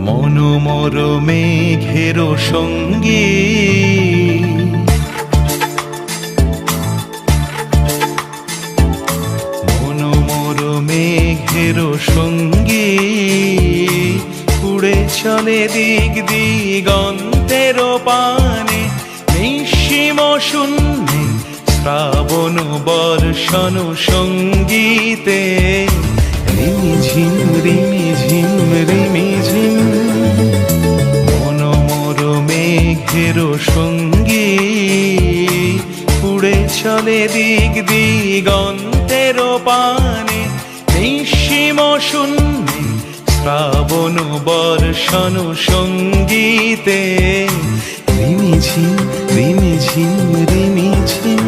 মনোমর মেঘের সঙ্গী মনোমর মেঘের সঙ্গী উড়ে চলে দিক দিগন্তের পানে নিঃসীম শূন্যে শ্রাবণ বর্ষণ সঙ্গীতে রিমিঝিম রিমিঝিম রিমিঝিম মনোমর মেঘের সঙ্গী উড়ে চলে দিক দিগন্তের পানে নিঃসীম শূন্যে শ্রাবণ বর্ষণ সঙ্গীতে রিমিঝিম রিমিঝিম রিমিঝিম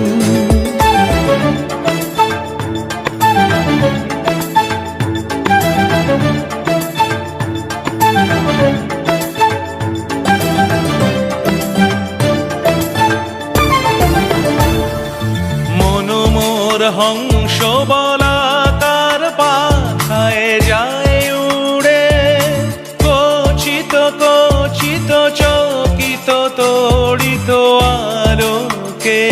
হংস বলাকার পাখায় যায় উড়ে কচিত কচিত চকিত তড়িত আলোকে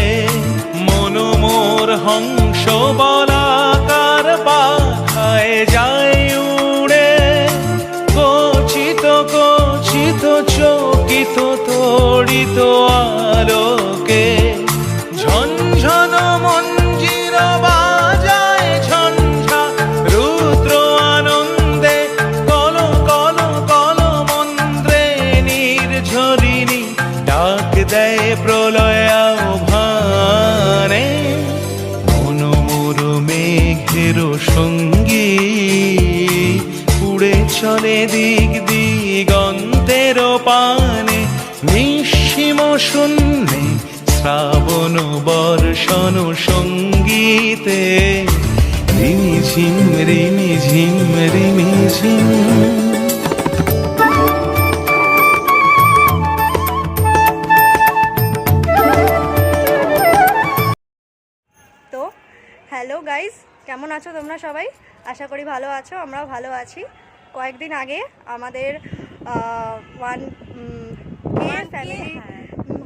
মনোমোর হংস বলাকার পাখায় যায় উড়ে কচিত কচিত চকিত তড়িত আলোকে ঝনঝন মঞ্জির বাজায় ঝঞ্ঝা রুদ্র আনন্দে কল কল কল মন্ত্রে নির্ঝরিণী ডাক দেয় প্রলয় আহ্বানে মনোমর মেঘের সঙ্গী উড়ে চলে দিক দিগন্তের পানে নিঃসীম শূন্যে শ্রাবণ বর্ষণ সঙ্গীতে রিমিঝিম রিমিঝিম রিমিঝিম তো হ্যালো গাইজ, কেমন আছো তোমরা সবাই? আশা করি ভালো আছো, আমরাও ভালো আছি। কয়েকদিন আগে আমাদের 1K ফ্যামিলি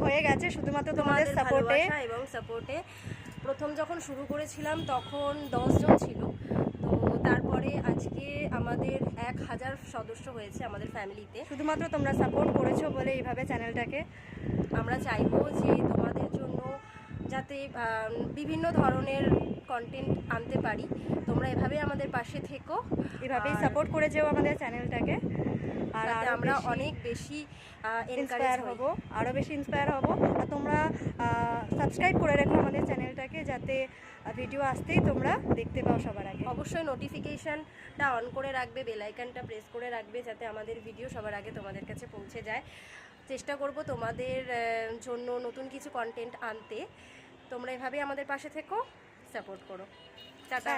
হয়ে গেছে শুধুমাত্র তোমাদের সাপোর্টে এবং সাপোর্টে। প্রথম যখন শুরু করেছিলাম তখন 10 জন ছিল, তো তারপরে আজকে আমাদের 1000 সদস্য হয়েছে আমাদের ফ্যামিলিতে। শুধুমাত্র তোমরা সাপোর্ট করেছো বলে এইভাবে চ্যানেলটাকে আমরা চাইবো যে তোমাদের জন্য যাতে বিভিন্ন ধরনের কন্টেন্ট আনতে পারি। তোমরা এভাবে আমাদের পাশে থেকো, এভাবেই সাপোর্ট করে যেও আমাদের চ্যানেলটাকে, আর আমরা অনেক বেশি ইন্সপায়ার হব, আরও বেশি ইন্সপায়ার হব। আর তোমরা সাবস্ক্রাইব করে রেখো আমাদের চ্যানেলটাকে, যাতে ভিডিও আসতেই তোমরা দেখতে পাও সবার আগে। অবশ্যই নোটিফিকেশানটা অন করে রাখবে, বেল আইকনটা প্রেস করে রাখবে, যাতে আমাদের ভিডিও সবার আগে তোমাদের কাছে পৌঁছে যায়। চেষ্টা করব তোমাদের জন্য নতুন কিছু কন্টেন্ট আনতে। তোমরা এভাবে আমাদের পাশে থেকো, সাপোর্ট করো। টাটা।